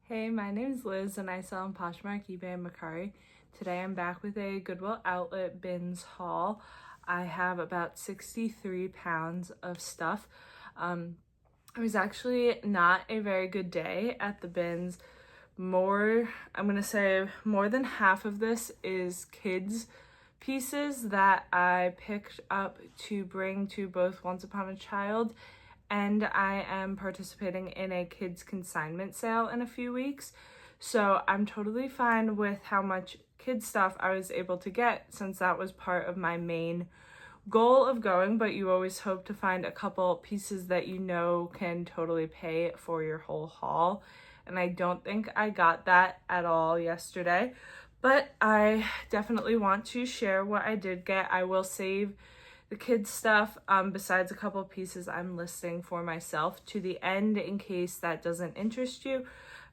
Hey, my name is Liz and I sell on Poshmark, eBay, and Mercari. Today I'm back with a Goodwill Outlet Bins haul. I have about 63 pounds of stuff. It was actually not a very good day at the bins. I'm gonna say more than half of this is kids pieces that I picked up to bring to both Once Upon a Child, and I am participating in a kids consignment sale in a few weeks. So I'm totally fine with how much kids stuff I was able to get, since that was part of my main goal of going, but you always hope to find a couple pieces that you know can totally pay for your whole haul. And I don't think I got that at all yesterday, but I definitely want to share what I did get. I will save the kids stuff, besides a couple pieces I'm listing for myself, to the end in case that doesn't interest you.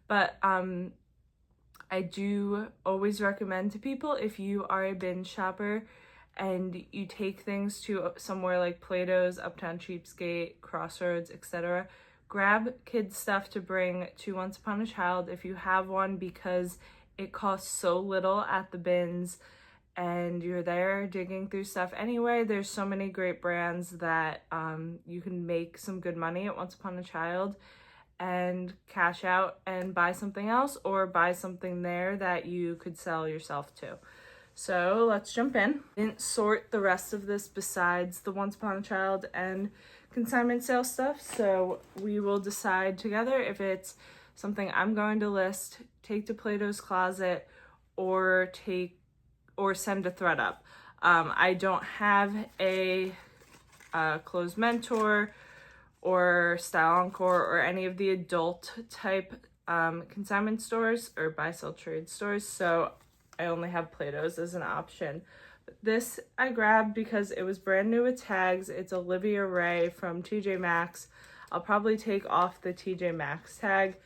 But I do always recommend to people, if you are a bin shopper and you take things to somewhere like Plato's, Uptown Cheapskate, Crossroads, etc., grab kids stuff to bring to Once Upon a Child if you have one, because it costs so little at the bins and you're there digging through stuff anyway. There's so many great brands that you can make some good money at Once Upon a Child and cash out and buy something else, or buy something there that you could sell yourself to. So let's jump in. I didn't sort the rest of this besides the Once Upon a Child and consignment sale stuff, so we will decide together if it's something I'm going to list, take to Plato's Closet, or send a thread up. I don't have a Clothes Mentor or Style Encore or any of the adult type consignment stores or buy sell trade stores, so I only have Plato's as an option. But this I grabbed because it was brand new with tags. It's Olivia Ray from TJ Maxx. I'll probably take off the TJ Maxx tag,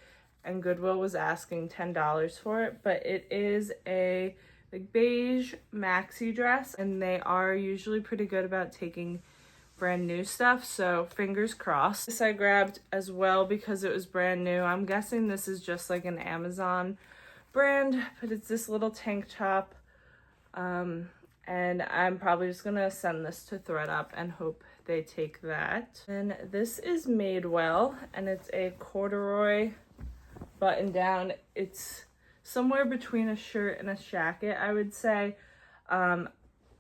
and Goodwill was asking $10 for it, but it is a beige maxi dress, and they are usually pretty good about taking brand new stuff, so fingers crossed. This I grabbed as well because it was brand new. I'm guessing this is just like an Amazon brand, but it's this little tank top, and I'm probably just gonna send this to thredUP and hope they take that. And this is Madewell, and it's a corduroy button down. It's somewhere between a shirt and a jacket, I would say.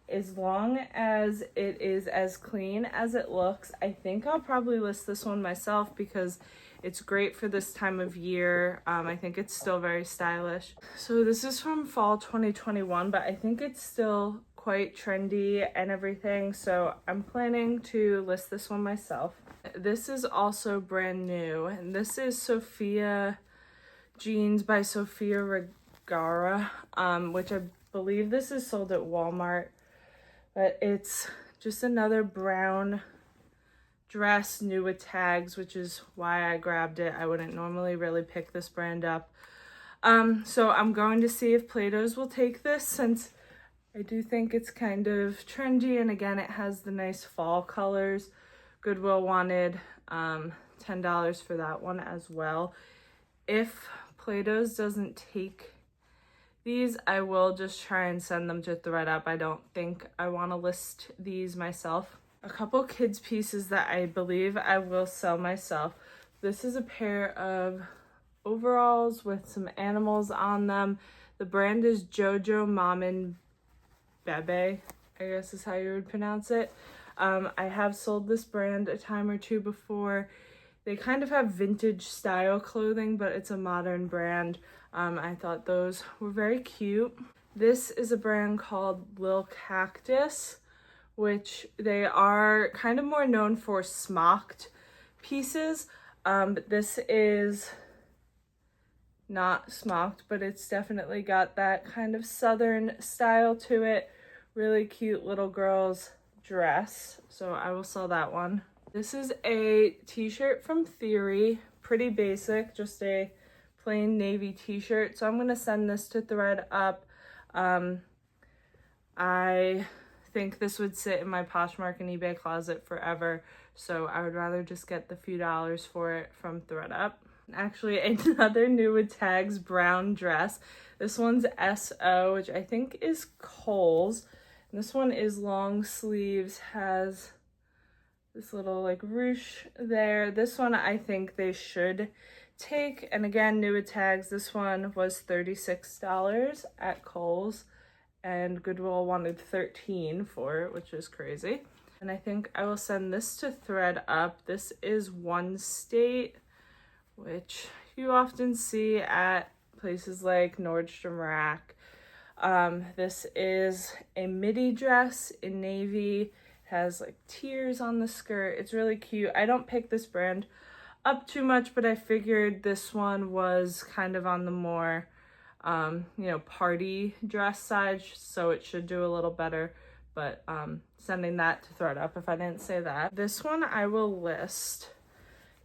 As long as it is as clean as it looks, I think I'll probably list this one myself because it's great for this time of year. I think it's still very stylish. So this is from fall 2021, but I think it's still quite trendy and everything, so I'm planning to list this one myself. This is also brand new, and this is Sophia Jeans by Sophia Vergara, which I believe this is sold at Walmart. But it's just another brown dress, new with tags, which is why I grabbed it. I wouldn't normally really pick this brand up. So I'm going to see if Plato's will take this, since I do think it's kind of trendy, and again, it has the nice fall colors. Goodwill wanted $10 for that one as well. If Plato's doesn't take these, I will just try and send them to thredUP. I don't think I want to list these myself. A couple kids pieces that I believe I will sell myself. This is a pair of overalls with some animals on them. The brand is Jojo Mom and Bebe, I guess is how you would pronounce it. I have sold this brand a time or two before. They kind of have vintage style clothing, but it's a modern brand. I thought those were very cute. This is a brand called Lil Cactus, which they are kind of more known for smocked pieces. But this is not smocked, but it's definitely got that kind of southern style to it. Really cute little girl's dress, so I will sell that one. This is a t-shirt from Theory, pretty basic, just a plain navy t-shirt, so I'm going to send this to thredUP. I think this would sit in my Poshmark and eBay closet forever, so I would rather just get the few dollars for it from thredUP. Actually, another new with tags brown dress. This one's SO, which I think is Kohl's. And this one is long sleeves, has this little like ruche there. This one I think they should take, and again, new with tags. This one was $36 at Kohl's, and Goodwill wanted $13 for it, which is crazy. And I think I will send this to thread up. This is One State, which you often see at places like Nordstrom Rack. This is a midi dress in navy. It has like tears on the skirt. It's really cute. I don't pick this brand up too much, but I figured this one was kind of on the more, party dress side, so it should do a little better. But sending that to thread up if I didn't say that. This one I will list.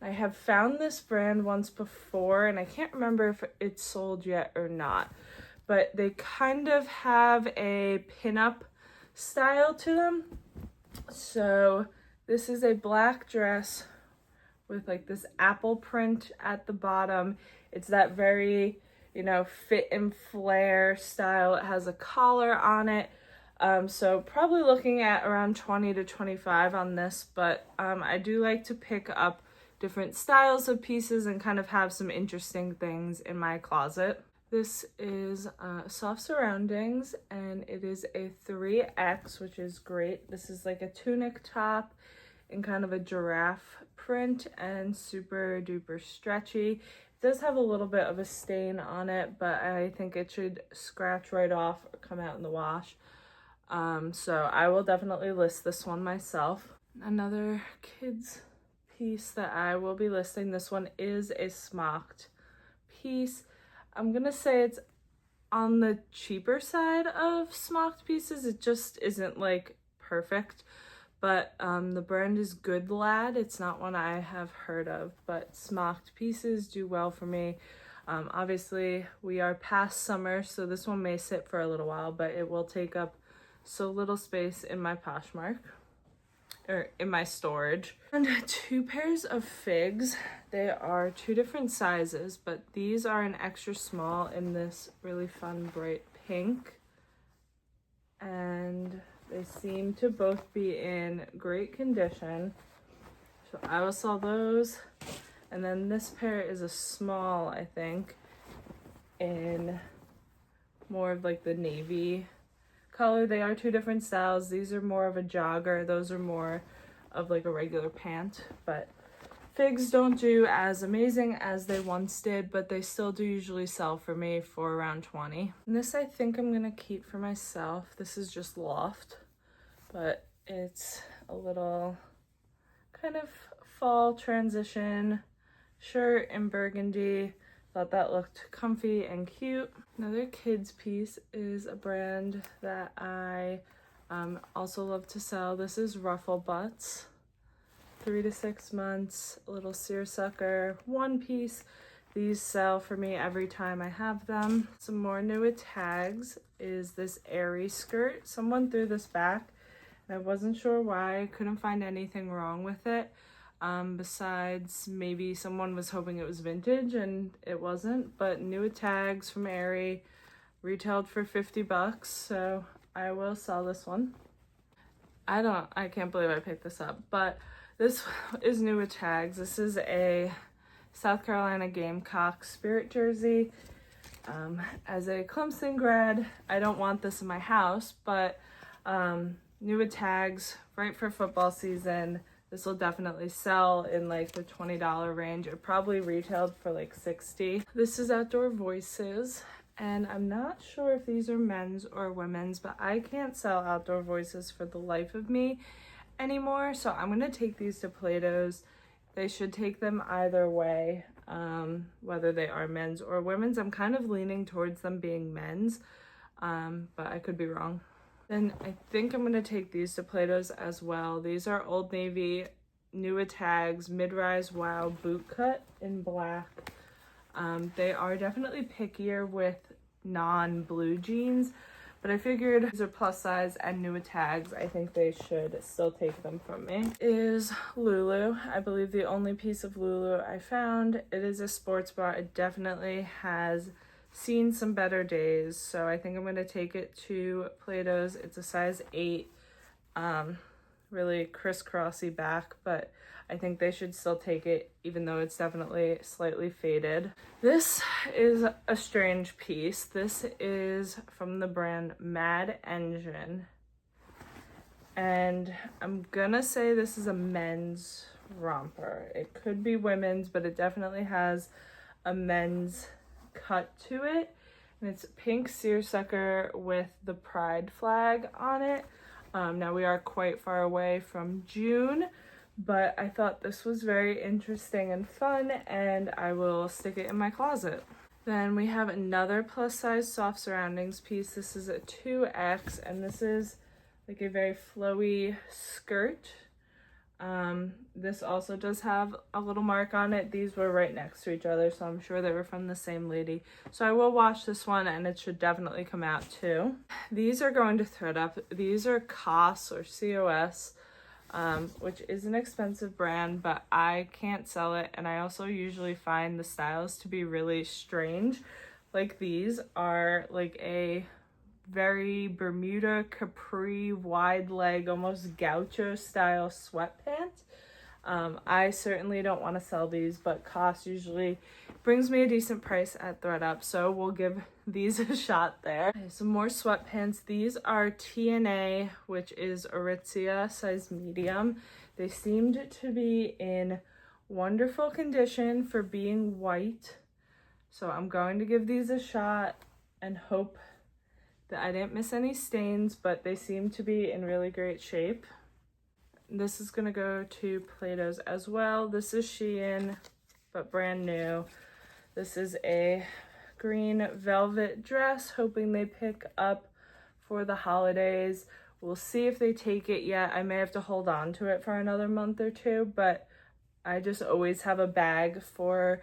I have found this brand once before, and I can't remember if it's sold yet or not, but they kind of have a pinup style to them. So this is a black dress with like this apple print at the bottom. It's that very, fit and flare style. It has a collar on it. So probably looking at around 20 to 25 on this, but I do like to pick up different styles of pieces and kind of have some interesting things in my closet. This is Soft Surroundings, and it is a 3X, which is great. This is like a tunic top in kind of a giraffe print and super duper stretchy. It does have a little bit of a stain on it, but I think it should scratch right off or come out in the wash. So I will definitely list this one myself. Another kids piece that I will be listing. This one is a smocked piece. I'm gonna say it's on the cheaper side of smocked pieces. It just isn't like perfect, but the brand is Good Lad. It's not one I have heard of, but smocked pieces do well for me. Obviously we are past summer, so this one may sit for a little while, but it will take up so little space in my Poshmark, or in my storage. And 2 pairs of figs. They are 2 different sizes, but these are an extra small in this really fun bright pink. And they seem to both be in great condition. So I will sell those. And then this pair is a small, I think, in more of like the navy color. They are 2 different styles. These are more of a jogger. Those are more of like a regular pant, but figs don't do as amazing as they once did, but they still do usually sell for me for around 20. And this I think I'm gonna keep for myself. This is just Loft, but it's a little kind of fall transition shirt in burgundy. Thought that looked comfy and cute. Another kids piece is a brand that I also love to sell. This is Ruffle Butts. 3 to 6 months, a little seersucker, 1 piece. These sell for me every time I have them. Some more new with tags is this airy skirt. Someone threw this back, and I wasn't sure why. I couldn't find anything wrong with it. Besides maybe someone was hoping it was vintage and it wasn't, but new with tags from Aerie, retailed for $50, so I will sell this one. I can't believe I picked this up, but this is new with tags. This is a South Carolina Gamecock Spirit jersey. As a Clemson grad, I don't want this in my house, but new with tags, right for football season. This will definitely sell in like the $20 range. It probably retailed for like $60. This is Outdoor Voices, and I'm not sure if these are men's or women's, but I can't sell Outdoor Voices for the life of me anymore. So I'm gonna take these to Plato's. They should take them either way, whether they are men's or women's. I'm kind of leaning towards them being men's, but I could be wrong. Then I think I'm going to take these to Plato's as well. These are Old Navy, new with tags, mid-rise wow boot cut in black. They are definitely pickier with non-blue jeans, but I figured these are plus size and new with tags. I think they should still take them from me. Is Lulu. I believe the only piece of Lulu I found. It is a sports bra. It definitely has seen some better days, so I think I'm going to take it to Plato's. It's a size 8, really crisscrossy back, but I think they should still take it, even though it's definitely slightly faded. This is a strange piece. This is from the brand Mad Engine, and I'm gonna say this is a men's romper. It could be women's, but it definitely has a men's cut to it, and it's pink seersucker with the pride flag on it. Now we are quite far away from June, but I thought this was very interesting and fun, and I will stick it in my closet. Then we have another plus size soft surroundings piece. This is a 2X, and this is like a very flowy skirt. This also does have a little mark on it. These were right next to each other, so I'm sure they were from the same lady. So I will wash this one, and it should definitely come out too. These are going to thread up. These are COS or COS, which is an expensive brand, but I can't sell it. And I also usually find the styles to be really strange. Like these are like a very Bermuda capri wide leg, almost gaucho style sweatpants. I certainly don't want to sell these, but COS usually brings me a decent price at thredUP, so we'll give these a shot there. Okay, some more sweatpants. These are TNA, which is Aritzia size medium. They seemed to be in wonderful condition for being white, so I'm going to give these a shot and hope that I didn't miss any stains, but they seem to be in really great shape. This is gonna go to Plato's as well. This is Shein, but brand new. This is a green velvet dress, hoping they pick up for the holidays. We'll see if they take it yet. I may have to hold on to it for another month or two, but I just always have a bag for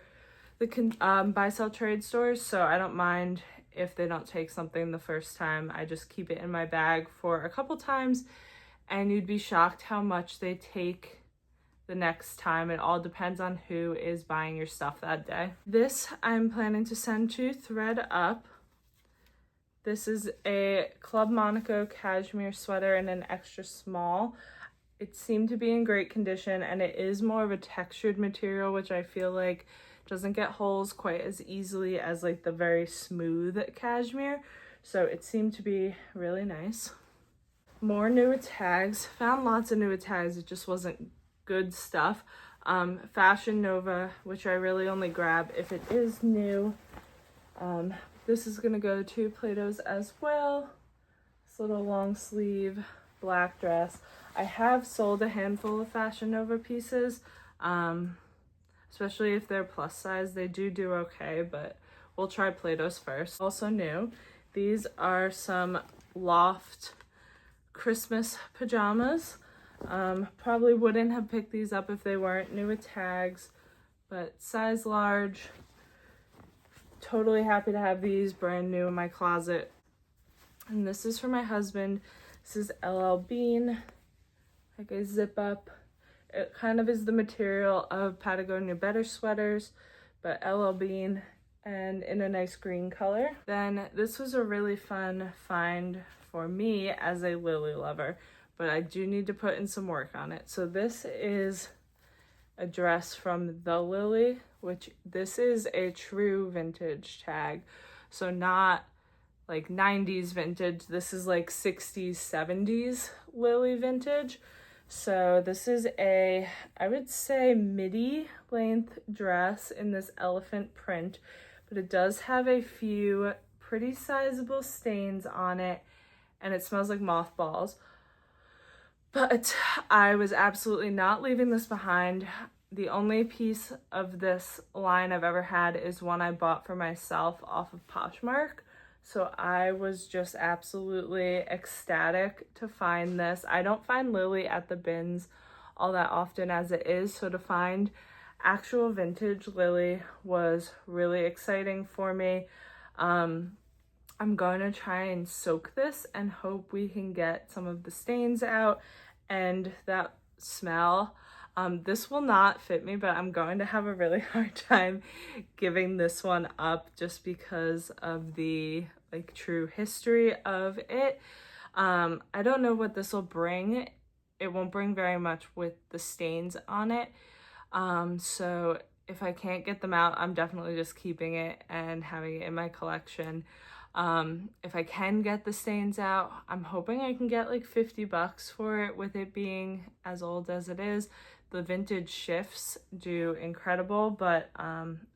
the buy sell trade stores, so I don't mind if they don't take something the first time. I just keep it in my bag for a couple times, and you'd be shocked how much they take the next time. It all depends on who is buying your stuff that day. This I'm planning to send to thredUP. This is a Club Monaco cashmere sweater in an extra small. It seemed to be in great condition, and it is more of a textured material, which I feel like doesn't get holes quite as easily as like the very smooth cashmere. So it seemed to be really nice. More new with tags. Found lots of new with tags. It just wasn't good stuff. Fashion Nova, which I really only grab if it is new. This is gonna go to Plato's as well. This little long sleeve black dress. I have sold a handful of Fashion Nova pieces. Especially if they're plus size, they do okay, but we'll try Plato's first. Also new, these are some Loft Christmas pajamas. Probably wouldn't have picked these up if they weren't new with tags, but size large. Totally happy to have these brand new in my closet. And this is for my husband. This is LL Bean, like a zip up. It kind of is the material of Patagonia Better sweaters, but LL Bean, and in a nice green color. Then this was a really fun find for me as a Lily lover, but I do need to put in some work on it. So this is a dress from The Lily, which this is a true vintage tag. So not like 90s vintage. This is like 60s, 70s Lily vintage. So this is a, I would say, midi length dress in this elephant print, but it does have a few pretty sizable stains on it, and it smells like mothballs. But I was absolutely not leaving this behind. The only piece of this line I've ever had is one I bought for myself off of Poshmark. So I was just absolutely ecstatic to find this. I don't find Lily at the bins all that often as it is, so to find actual vintage Lily was really exciting for me. I'm going to try and soak this and hope we can get some of the stains out and that smell. This will not fit me, but I'm going to have a really hard time giving this one up just because of the like true history of it. I don't know what this will bring. It won't bring very much with the stains on it. So if I can't get them out, I'm definitely just keeping it and having it in my collection. If I can get the stains out, I'm hoping I can get like 50 bucks for it with it being as old as it is. The vintage shifts do incredible, but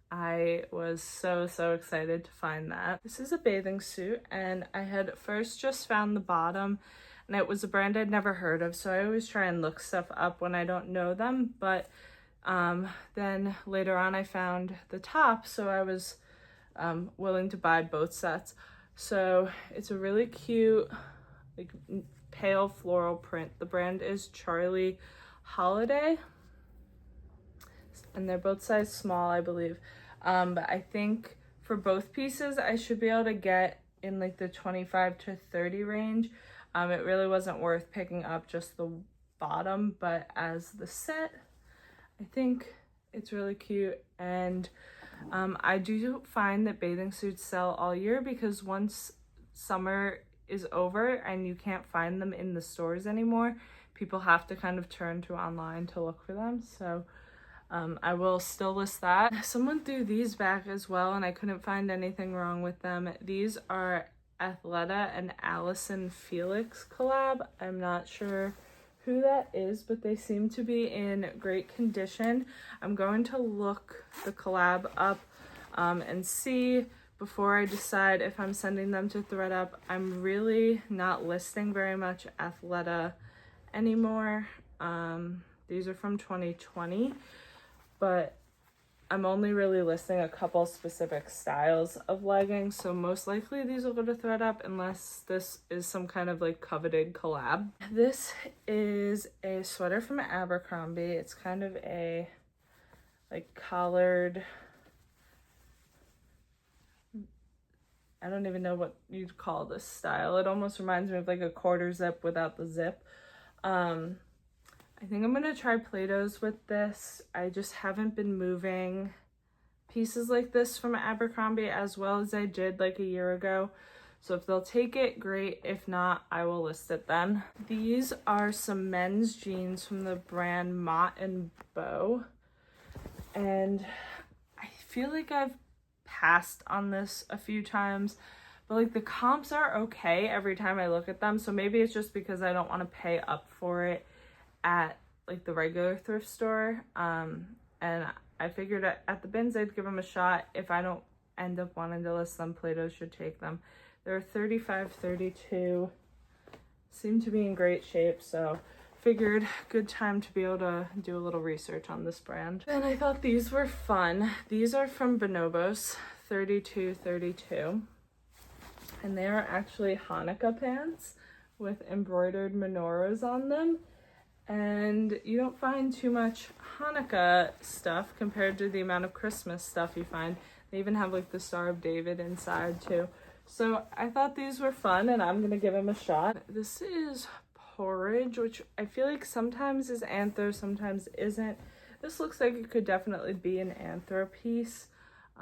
I was so excited to find that. This is a bathing suit, and I had first just found the bottom, and it was a brand I'd never heard of, so I always try and look stuff up when I don't know them, but then later on I found the top, so I was willing to buy both sets. So it's a really cute like pale floral print. The brand is Charlie Holiday, and they're both size small, I believe. But I think for both pieces I should be able to get in like the 25 to 30 range. It really wasn't worth picking up just the bottom, but as the set, I think it's really cute. And I do find that bathing suits sell all year, because once summer is over and you can't find them in the stores anymore, people have to kind of turn to online to look for them. So I will still list that. Someone threw these back as well, and I couldn't find anything wrong with them. These are Athleta and Allison Felix collab. I'm not sure who that is, but they seem to be in great condition. I'm going to look the collab up and see before I decide if I'm sending them to thredUP. I'm really not listing very much Athleta anymore. These are from 2020, but I'm only really listing a couple specific styles of leggings, so most likely these will go to thredUP unless this is some kind of like coveted collab. This is a sweater from Abercrombie. It's kind of a like collared, I don't even know what you'd call this style. It almost reminds me of like a quarter zip without the zip. I think I'm gonna try Play-Dohs with this. I just haven't been moving pieces like this from Abercrombie as well as I did like a year ago. So if they'll take it, great. If not, I will list it then. These are some men's jeans from the brand Mott and Bow. And I feel like I've passed on this a few times, but like the comps are okay every time I look at them. So maybe it's just because I don't want to pay up for it at like the regular thrift store. And I figured at the bins I'd give them a shot. If I don't end up wanting to list them, Play-Doh should take them. They're 35, 32, seem to be in great shape, so figured good time to be able to do a little research on this brand. And I thought these were fun. These are from Bonobos, 3232, and they are actually Hanukkah pants with embroidered menorahs on them. And you don't find too much Hanukkah stuff compared to the amount of Christmas stuff you find. They even have like the Star of David inside too. So I thought these were fun, and I'm gonna give them a shot. This is Porridge, which I feel like sometimes is anthro, sometimes isn't. This looks like it could definitely be an anthro piece.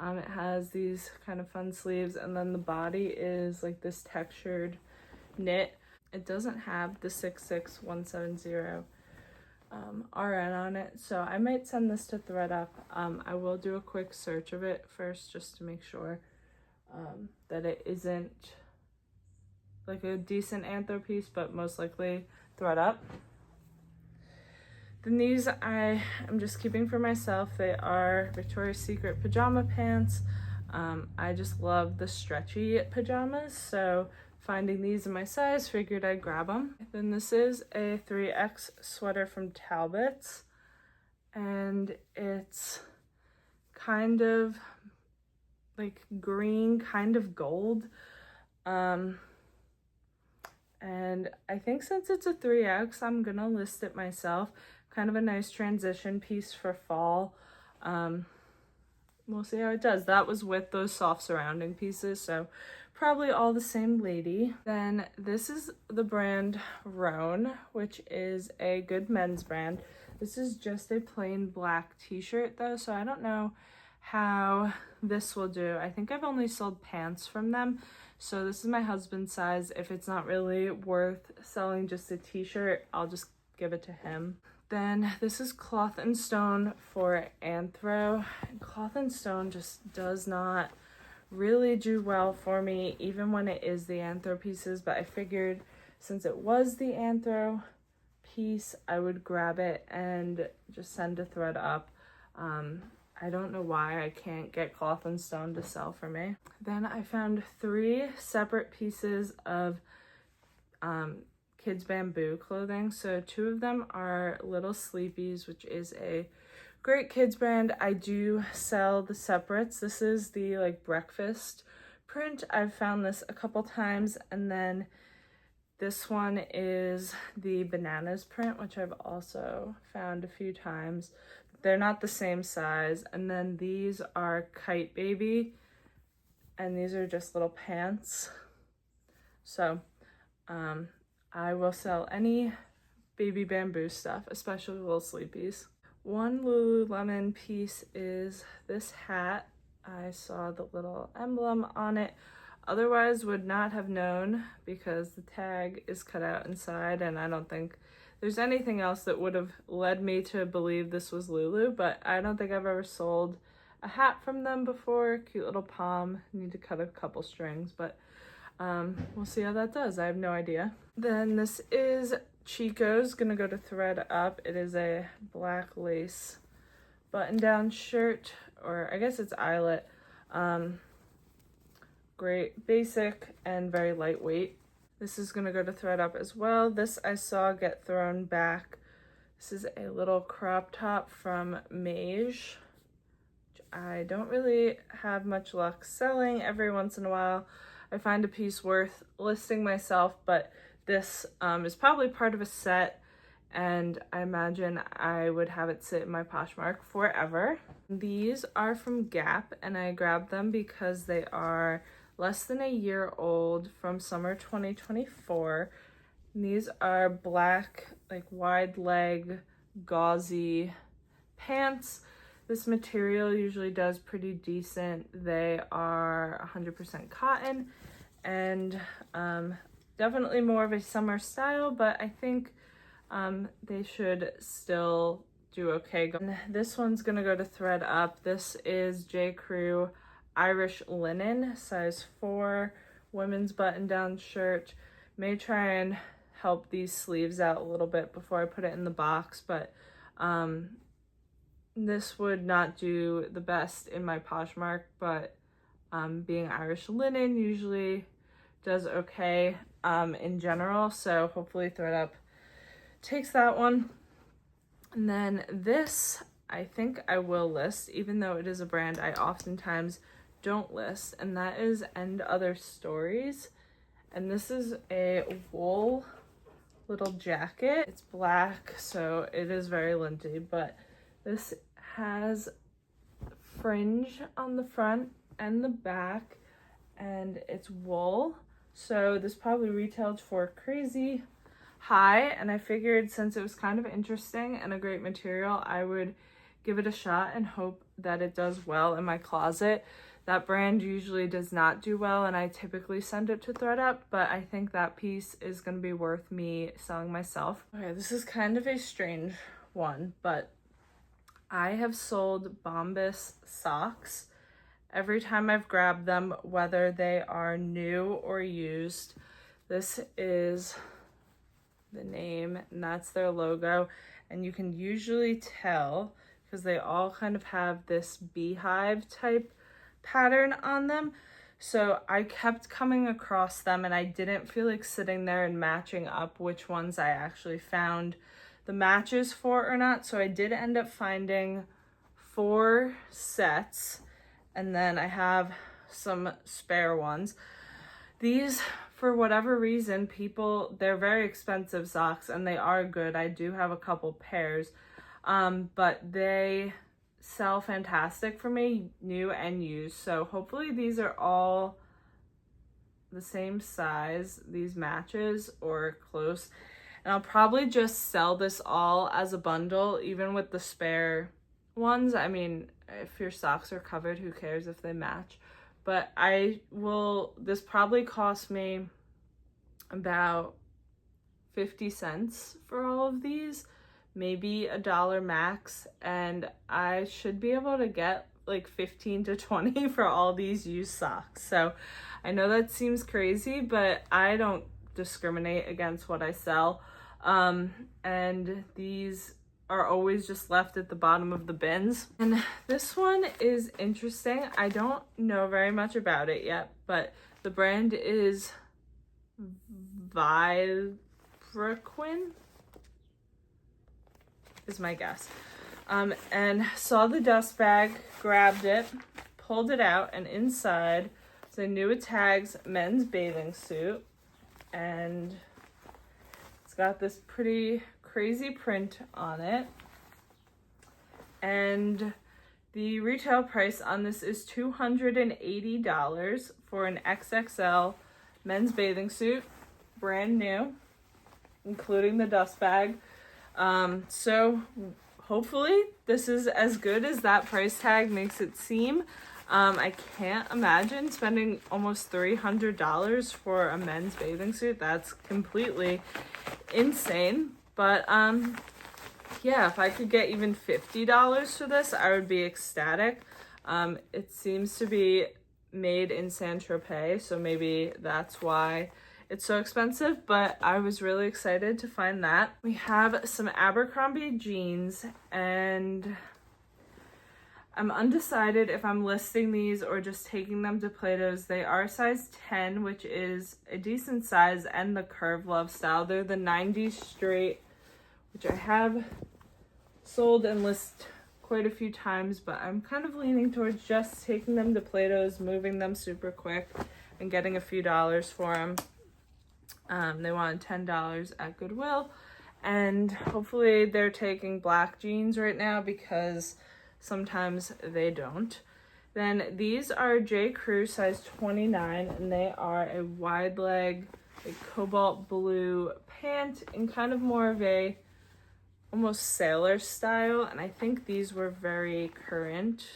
It has these kind of fun sleeves, and then the body is like this textured knit. It doesn't have the 66170 RN on it, so I might send this to thredUP. I will do a quick search of it first just to make sure that it isn't like a decent anthro piece, but most likely thredUP. Then these I am just keeping for myself. They are Victoria's Secret pajama pants. I just love the stretchy pajamas, so finding these in my size, figured I'd grab them. Then this is a 3X sweater from Talbot's, and it's kind of like green, kind of gold. And I think since it's a 3X, I'm gonna list it myself. Kind of a nice transition piece for fall. we'll see how it does. That was with those soft surrounding pieces, so probably all the same lady. Then this is the brand Rhone, which is a good men's brand. This is just a plain black t-shirt though, so I don't know how this will do. I think I've only sold pants from them, so this is my husband's size. If it's not really worth selling just a t-shirt, I'll just give it to him. Then this is Cloth and Stone for Anthro. Cloth and Stone just does not really do well for me, even when it is the Anthro pieces, but I figured since it was the Anthro piece, I would grab it and just send a thread up. I don't know why I can't get Cloth and Stone to sell for me. Then I found 3 separate pieces of kids bamboo clothing. So 2 of them are Little Sleepies, which is a great kids brand. I do sell the separates. This is the like breakfast print. I've found this a couple times, and then this one is the bananas print, which I've also found a few times. They're not the same size. And then these are Kite Baby, and these are just little pants. So I will sell any baby bamboo stuff, especially Little Sleepies. One Lululemon piece is this hat. I saw the little emblem on it. Otherwise would not have known because the tag is cut out inside, and I don't think there's anything else that would have led me to believe this was Lulu, but I don't think I've ever sold a hat from them before. Cute little palm. Need to cut a couple strings, but we'll see how that does. I have no idea. Then this is Chico's, gonna go to thread up. It is a black lace button-down shirt, or I guess it's eyelet. Great, basic and very lightweight. This is gonna go to thread up as well. This I saw get thrown back. This is a little crop top from Beis, which I don't really have much luck selling. Every once in a while I find a piece worth listing myself, but this is probably part of a set, and I imagine I would have it sit in my Poshmark forever. These are from Gap, and I grabbed them because they are less than a year old, from summer 2024. And these are black, like wide leg, gauzy pants. This material usually does pretty decent. They are 100% cotton, and definitely more of a summer style, but I think they should still do okay. This one's gonna go to thread up. This is J. Crew Irish linen, size 4, women's button-down shirt. May try and help these sleeves out a little bit before I put it in the box, but this would not do the best in my Poshmark, but being Irish linen usually does okay in general, so hopefully thread takes that one. And then this, I think I will list, even though it is a brand I oftentimes don't list, and that is And Other Stories. And this is a wool little jacket. It's black, so it is very linty, but this has fringe on the front and the back, and it's wool. So this probably retailed for crazy high, and I figured since it was kind of interesting and a great material, I would give it a shot and hope that it does well in my closet. That brand usually does not do well, and I typically send it to thredUP, but I think that piece is going to be worth me selling myself. Okay, this is kind of a strange one, but I have sold Bombas socks every time I've grabbed them, whether they are new or used. This is the name, and that's their logo, and you can usually tell because they all kind of have this beehive type pattern on them. So I kept coming across them, and I didn't feel like sitting there and matching up which ones I actually found the matches for or not. So I did end up finding 4 sets, and then I have some spare ones. These, for whatever reason, they're very expensive socks, and they are good. I do have a couple pairs, but they sell fantastic for me, new and used. So hopefully these are all the same size, these matches or close. And I'll probably just sell this all as a bundle, even with the spare ones. I mean, if your socks are covered, who cares if they match? But this probably cost me about 50 cents for all of these, maybe $1 max, and I should be able to get like 15 to 20 for all these used socks. So I know that seems crazy, but I don't discriminate against what I sell. And these are always just left at the bottom of the bins. And this one is interesting. I don't know very much about it yet, but the brand is Vilebrequin is my guess. And saw the dust bag, grabbed it, pulled it out, and inside is a New Tags men's bathing suit, and it's got this pretty crazy print on it, and the retail price on this is $280 for an XXL men's bathing suit, brand new, including the dust bag. So hopefully this is as good as that price tag makes it seem. I can't imagine spending almost $300 for a men's bathing suit. That's completely insane. But yeah, if I could get even $50 for this, I would be ecstatic. It seems to be made in Saint-Tropez, so maybe that's why it's so expensive, but I was really excited to find that. We have some Abercrombie jeans, and I'm undecided if I'm listing these or just taking them to Plato's. They are size 10, which is a decent size, and the Curve Love style. They're the 90s straight, which I have sold and listed quite a few times, but I'm kind of leaning towards just taking them to Plato's, moving them super quick, and getting a few dollars for them. They wanted $10 at Goodwill, and hopefully they're taking black jeans right now because sometimes they don't. Then these are J. Crew size 29, and they are a wide leg, a cobalt blue pant in kind of more of a almost sailor style, and I think these were very current.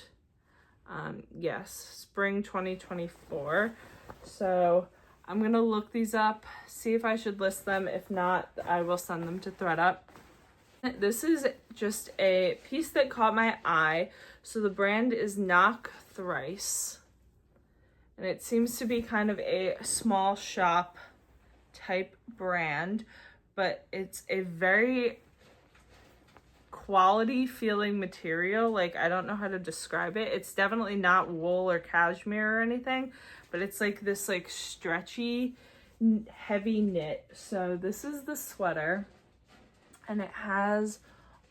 Yes, spring 2024. So I'm gonna look these up, see if I should list them. If not, I will send them to ThredUp. This is just a piece that caught my eye. So the brand is Knock Thrice, and it seems to be kind of a small shop type brand, but it's a very quality feeling material. Like, I don't know how to describe it. It's definitely not wool or cashmere or anything, but it's like this like stretchy heavy knit. So this is the sweater, and it has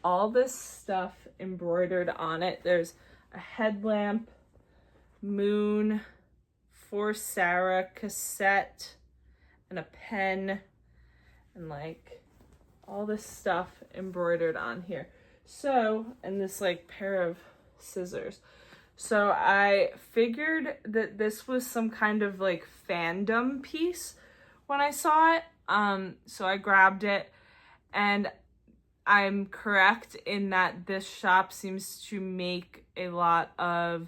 all this stuff embroidered on it. There's a headlamp, moon, for Sarah, cassette, and a pen, and like all this stuff embroidered on here. So, and this like pair of scissors. So I figured that this was some kind of like fandom piece when I saw it. So I grabbed it, and I'm correct in that this shop seems to make a lot of,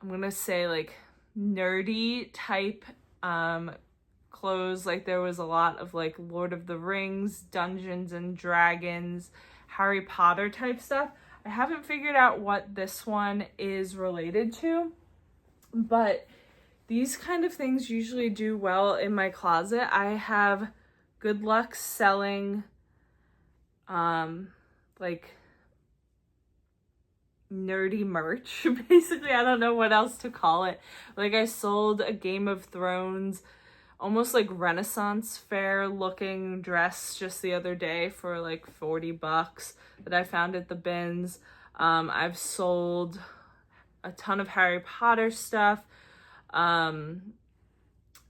I'm gonna say like nerdy type clothes. Like there was a lot of like Lord of the Rings, Dungeons and Dragons, Harry Potter type stuff. I haven't figured out what this one is related to, but these kind of things usually do well in my closet. I have good luck selling like nerdy merch, basically. I don't know what else to call it. Like I sold a Game of Thrones, almost like Renaissance fair looking dress just the other day for like $40 that I found at the bins. I've sold a ton of Harry Potter stuff.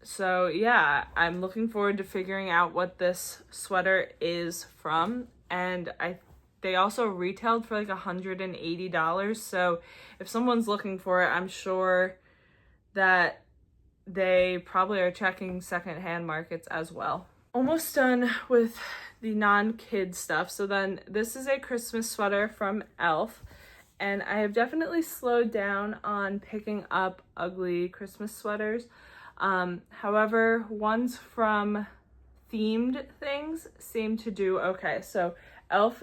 So yeah, I'm looking forward to figuring out what this sweater is from, and I they also retailed for like $180. So if someone's looking for it, I'm sure that they probably are checking secondhand markets as well. Almost done with the non-kid stuff. So then this is a Christmas sweater from Elf, and I have definitely slowed down on picking up ugly Christmas sweaters. However, ones from themed things seem to do okay. So Elf,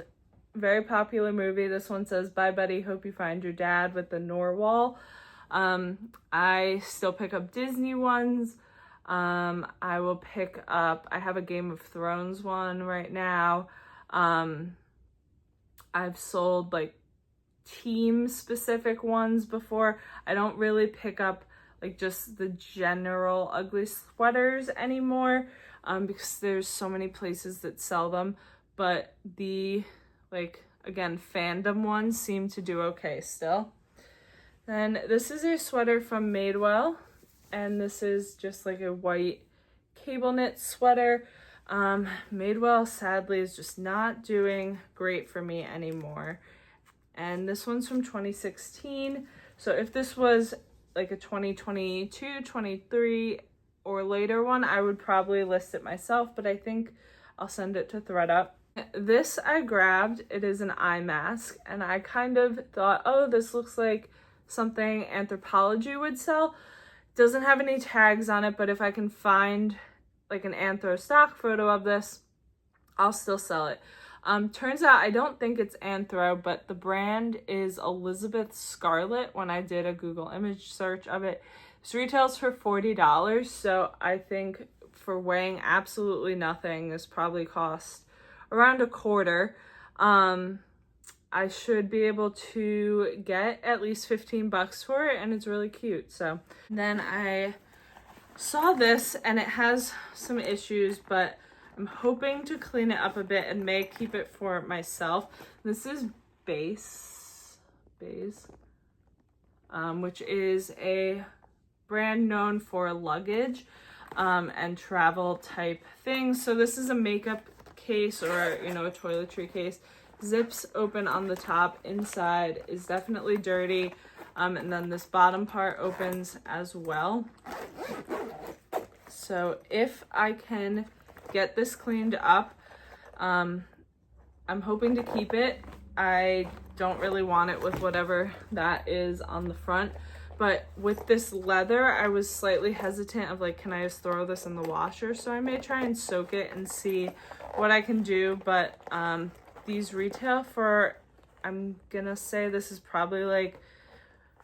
very popular movie. This one says, "Bye buddy, hope you find your dad," with the Norwal. I still pick up Disney ones. I will pick up, I have a Game of Thrones one right now. I've sold like team specific ones before. I don't really pick up like just the general ugly sweaters anymore, because there's so many places that sell them, but the, like, again, fandom ones seem to do okay still. Then this is a sweater from Madewell, and this is just like a white cable knit sweater. Madewell sadly is just not doing great for me anymore. And this one's from 2016. So if this was like a 2022, 23 or later one, I would probably list it myself, but I think I'll send it to ThredUp. This I grabbed, it is an eye mask, and I kind of thought, oh, this looks like something Anthropologie would sell. Doesn't have any tags on it, but if I can find like an Anthro stock photo of this, I'll still sell it. Turns out I don't think it's Anthro, but the brand is Elizabeth Scarlet when I did a Google image search of it. This retails for $40, so I think for weighing absolutely nothing, this probably cost around $25. I should be able to get at least $15 for it, and it's really cute. So then I saw this, and it has some issues, but I'm hoping to clean it up a bit and may keep it for myself. This is Beis, which is a brand known for luggage and travel type things. So this is a makeup case, or, you know, a toiletry case. Zips open on the top. Inside is definitely dirty, and then this bottom part opens as well. So if I can get this cleaned up, I'm hoping to keep it. I don't really want it with whatever that is on the front, but with this leather, I was slightly hesitant of like, can I just throw this in the washer? So I may try and soak it and see what I can do. But these retail for, I'm gonna say this is probably like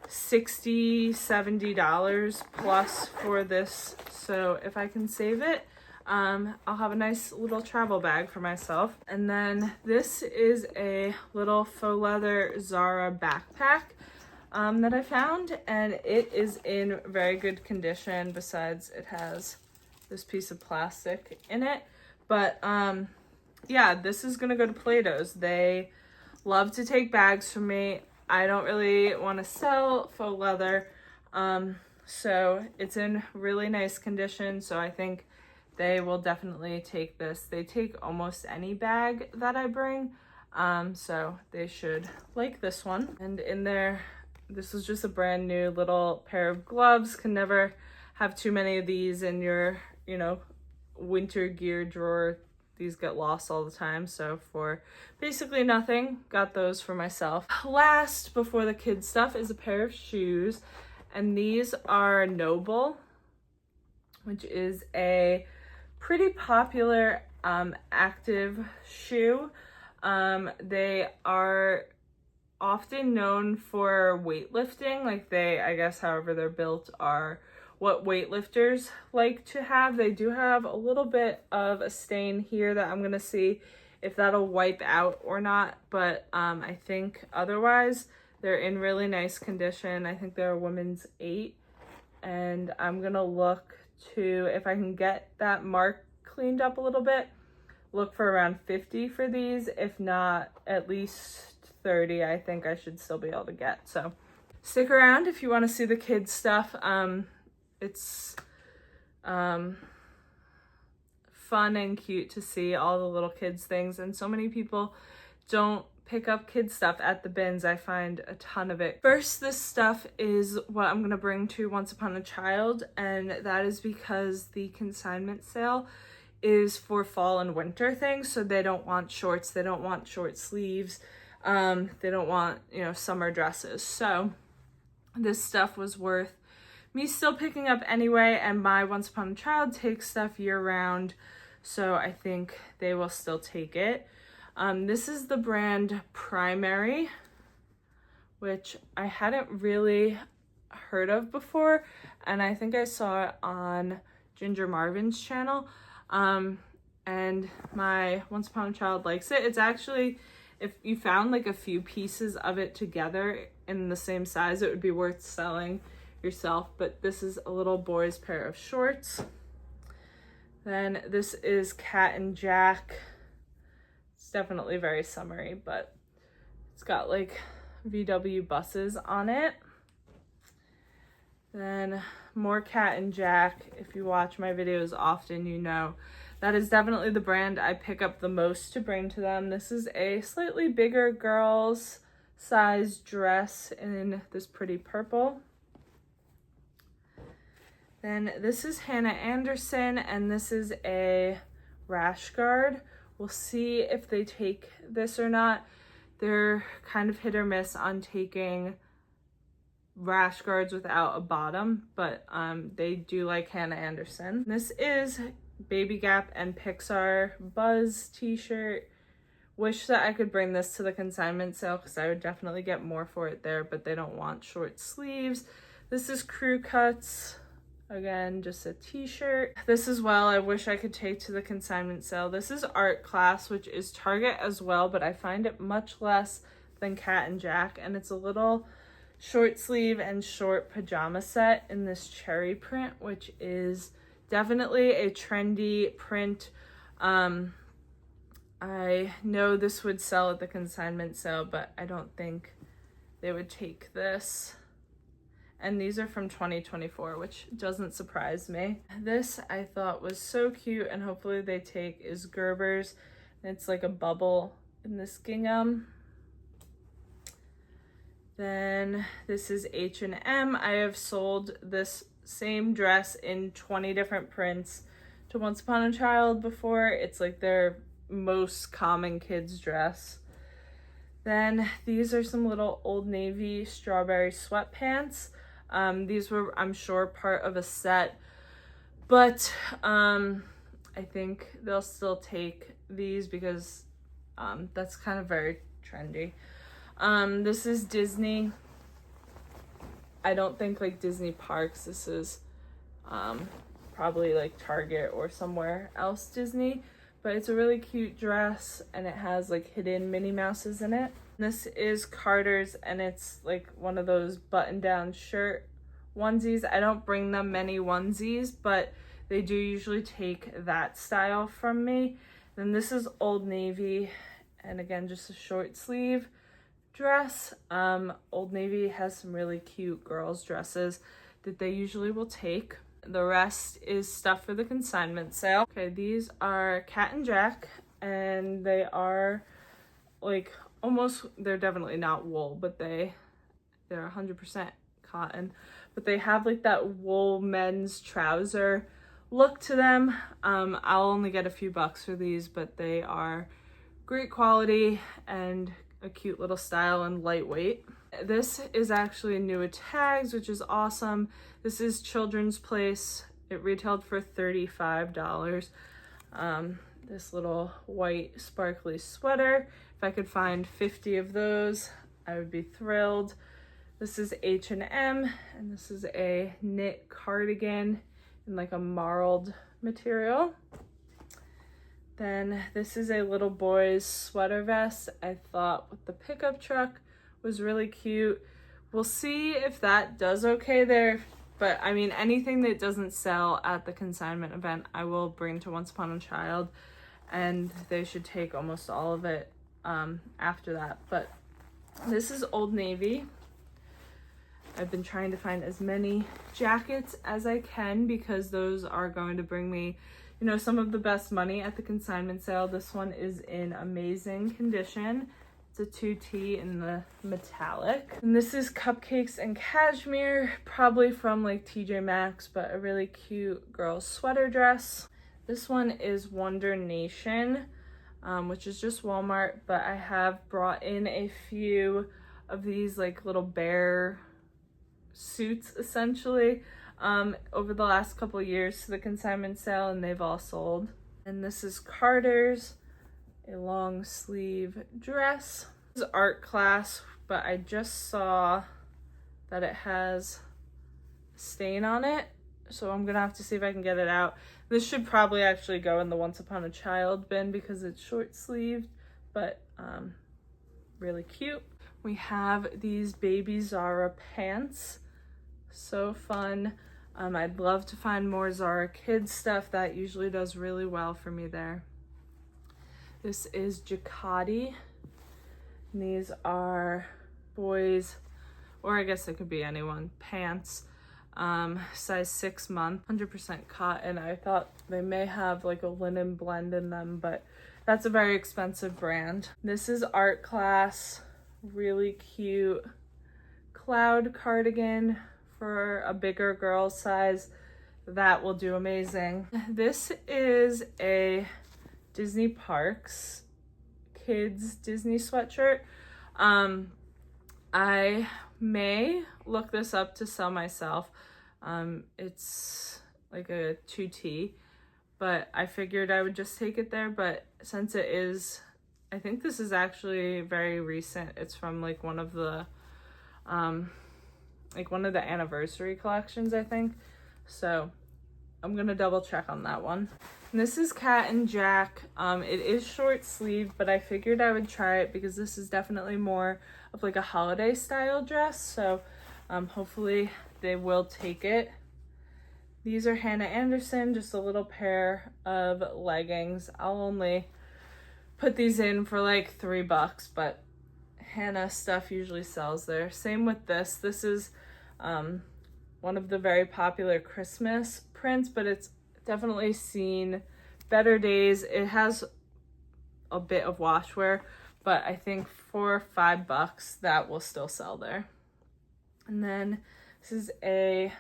$60-70 plus for this. So if I can save it, I'll have a nice little travel bag for myself. And then this is a little faux leather Zara backpack that I found, and it is in very good condition. Besides, it has this piece of plastic in it. But yeah, this is gonna go to Plato's. They love to take bags from me. I don't really want to sell faux leather, so it's in really nice condition. So I think they will definitely take this. They take almost any bag that I bring, so they should like this one. And in there, this is just a brand new little pair of gloves. Can never have too many of these in your, you know, winter gear drawer. These get lost all the time, so for basically nothing, got those for myself. Last, before the kids stuff, is a pair of shoes, and these are Nobull, which is a pretty popular active shoe. They are often known for weightlifting, like they, I guess, however they're built, are what weightlifters like to have. They do have a little bit of a stain here that I'm gonna see if that'll wipe out or not, but I think otherwise they're in really nice condition. I think they're a women's 8, and I'm gonna look to, if I can get that mark cleaned up a little bit, look for around 50 for these. If not, at least 30 I think I should still be able to get. So stick around if you want to see the kids stuff. It's fun and cute to see all the little kids things, and so many people don't pick up kid stuff at the bins, I find a ton of it. First, this stuff is what I'm gonna bring to Once Upon a Child, and that is because the consignment sale is for fall and winter things, so they don't want shorts, they don't want short sleeves, they don't want, you know, summer dresses. So this stuff was worth me still picking up anyway, and my Once Upon a Child takes stuff year round, so I think they will still take it. This is the brand Primary, which I hadn't really heard of before, and I think I saw it on Ginger Marvin's channel, and my Once Upon a Child likes it. It's actually, if you found like a few pieces of it together in the same size, it would be worth selling yourself. But this is a little boy's pair of shorts. Then this is Cat and Jack. It's definitely very summery, but it's got like VW buses on it. Then more Cat and Jack. If you watch my videos often, you know that is definitely the brand I pick up the most to bring to them. This is a slightly bigger girl's size dress in this pretty purple. Then this is Hannah Anderson, and this is a rash guard. We'll see if they take this or not. They're kind of hit or miss on taking rash guards without a bottom, but they do like Hannah Anderson. This is Baby Gap and Pixar Buzz t-shirt. Wish that I could bring this to the consignment sale because I would definitely get more for it there, but they don't want short sleeves. This is Crew Cuts. Again, just a t-shirt. This as well, I wish I could take to the consignment sale. This is Art Class, which is Target as well, but I find it much less than Cat and Jack, and it's a little short sleeve and short pajama set in this cherry print, which is definitely a trendy print. I know this would sell at the consignment sale, but I don't think they would take this. And these are from 2024, which doesn't surprise me. This I thought was so cute, and hopefully they take, is Gerber's. It's like a bubble in this gingham. Then this is H&M. I have sold this same dress in 20 different prints to Once Upon a Child before. It's like their most common kids dress. Then these are some little Old Navy strawberry sweatpants. These were, I'm sure, part of a set, but I think they'll still take these because that's kind of very trendy. This is Disney. I don't think like Disney parks. This is probably like Target or somewhere else Disney, but it's a really cute dress and it has like hidden Minnie Mouses in it. This is Carter's, and it's like one of those button-down shirt onesies. I don't bring them many onesies, but they do usually take that style from me. Then this is Old Navy, and again, just a short sleeve dress. Old Navy has some really cute girls dresses that they usually will take. The rest is stuff for the consignment sale. Okay, these are Cat and Jack, and they are like almost, they're definitely not wool, but they're 100% cotton, but they have like that wool men's trouser look to them. I'll only get a few bucks for these, but they are great quality and a cute little style and lightweight. This is actually new with tags, which is awesome. This is Children's Place. It retailed for $35. This little white sparkly sweater. If I could find 50 of those, I would be thrilled. This is H&M, and this is a knit cardigan in like a marled material. Then this is a little boy's sweater vest. I thought with the pickup truck was really cute. We'll see if that does okay there, but I mean, anything that doesn't sell at the consignment event, I will bring to Once Upon a Child, and they should take almost all of it after that. But this is Old Navy. I've been trying to find as many jackets as I can because those are going to bring me, you know, some of the best money at the consignment sale. This one is in amazing condition It's a 2T in the metallic. And this is Cupcakes and Cashmere, probably from like TJ Maxx, but a really cute girl's sweater dress. This one is Wonder Nation, which is just Walmart, but I have brought in a few of these like little bear suits essentially over the last couple years to the consignment sale, and they've all sold. And this is Carter's, a long sleeve dress. This is art class, but I just saw that it has a stain on it, so I'm gonna have to see if I can get it out. This should probably actually go in the Once Upon a Child bin because it's short sleeved, but really cute. We have these baby Zara pants, so fun. I'd love to find more Zara kids stuff. That usually does really well for me there. This is Jacati. And these are boys, or I guess it could be anyone, pants, size 6 month, 100% cotton. I thought they may have like a linen blend in them, but that's a very expensive brand. This is Art Class, really cute cloud cardigan for a bigger girl size. That will do amazing. This is a Disney Parks kids Disney sweatshirt. I may look this up to sell myself. It's like a 2T, but I figured I would just take it there. But since it is, I think this is actually very recent. It's from like one of the anniversary collections, I think. So I'm gonna double check on that one. And this is Cat and Jack. It is short sleeved, but I figured I would try it because this is definitely more of like a holiday style dress. So hopefully they will take it. These are Hannah Anderson, just a little pair of leggings. I'll only put these in for like $3, but Hannah stuff usually sells there. Same with this. This is one of the very popular Christmas prints, but it's definitely seen better days. It has a bit of washwear, but I think for $5 that will still sell there. And then this is a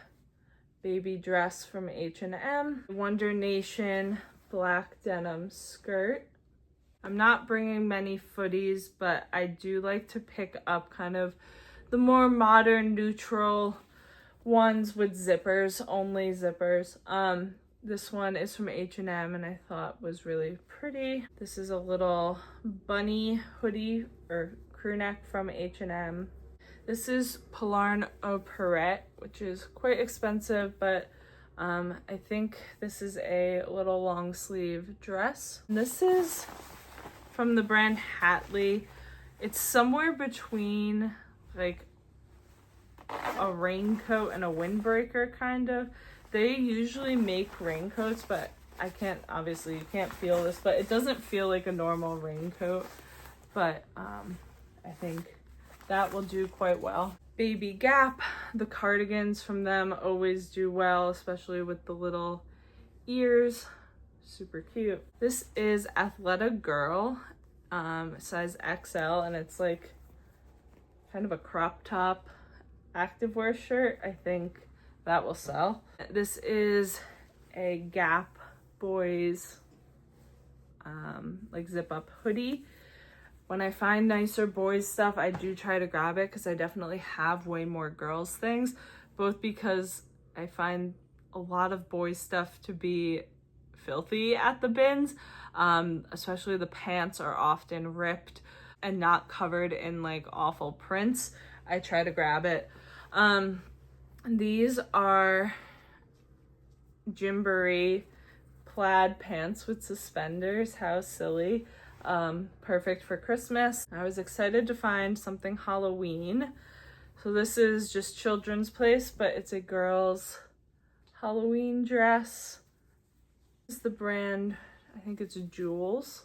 baby dress from H&M, Wonder Nation black denim skirt. I'm not bringing many footies, but I do like to pick up kind of the more modern neutral ones with zippers, only zippers. This one is from H&M and I thought was really pretty. This is a little bunny hoodie or crew neck from H&M. This is Polarn Au Perrette, which is quite expensive, but I think this is a little long sleeve dress. And this is from the brand Hatley. It's somewhere between like a raincoat and a windbreaker kind of. They usually make raincoats, but I can't, obviously you can't feel this, but it doesn't feel like a normal raincoat. But I think that will do quite well. Baby Gap, the cardigans from them always do well, especially with the little ears. Super cute. This is Athleta Girl, size XL, and it's like kind of a crop top activewear shirt. I think that will sell. This is a Gap Boys like zip up hoodie. When I find nicer boys stuff, I do try to grab it because I definitely have way more girls things, both because I find a lot of boys stuff to be filthy at the bins, especially the pants are often ripped and not covered in like awful prints. I try to grab it. These are Gymboree plaid pants with suspenders. How silly. Perfect for Christmas. I was excited to find something Halloween. So this is just Children's Place, but it's a girl's Halloween dress. This is the brand, I think it's Jules,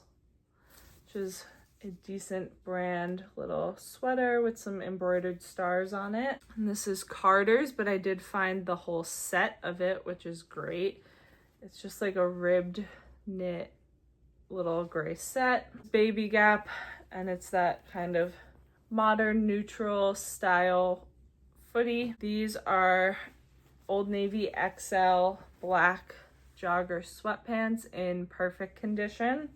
which is a decent brand little sweater with some embroidered stars on it. And this is Carter's, but I did find the whole set of it, which is great. It's just like a ribbed knit little gray set. Baby Gap, and it's that kind of modern neutral style footy. These are Old Navy XL black jogger sweatpants in perfect condition.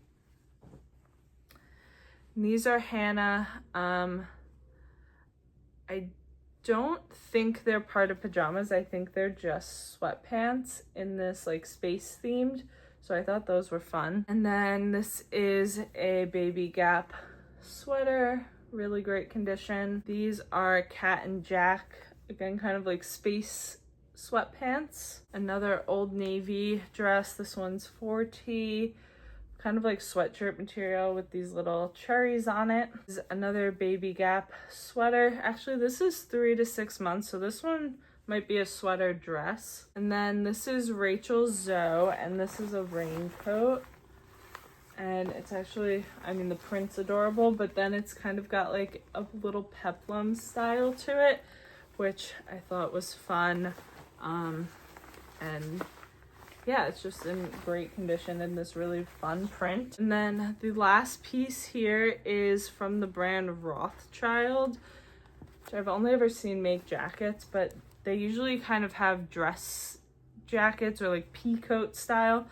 And these are Hannah. I don't think they're part of pajamas. I think they're just sweatpants in this like space themed. So I thought those were fun. And then this is a Baby Gap sweater, really great condition. These are Cat and Jack, again, kind of like space sweatpants. Another Old Navy dress. This one's 4T, kind of like sweatshirt material with these little cherries on it. This is another Baby Gap sweater. Actually, this is 3 to 6 months, so this one might be a sweater dress. And then this is Rachel Zoe, and this is a raincoat. And it's actually, I mean, the print's adorable, but then it's kind of got like a little peplum style to it, which I thought was fun. And yeah, it's just in great condition in this really fun print. And then the last piece here is from the brand Rothschild, which I've only ever seen make jackets, but they usually kind of have dress jackets or like pea coat style.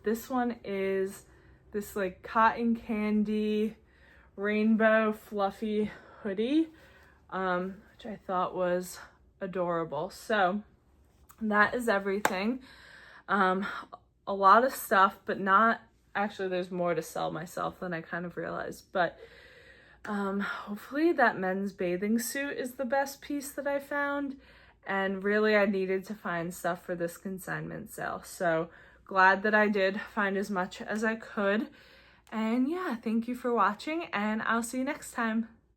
This one is this like cotton candy rainbow fluffy hoodie, which I thought was adorable. So that is everything. A lot of stuff, but not actually, there's more to sell myself than I kind of realized, but hopefully that men's bathing suit is the best piece that I found. And really, I needed to find stuff for this consignment sale. So glad that I did find as much as I could. And yeah, thank you for watching, and I'll see you next time.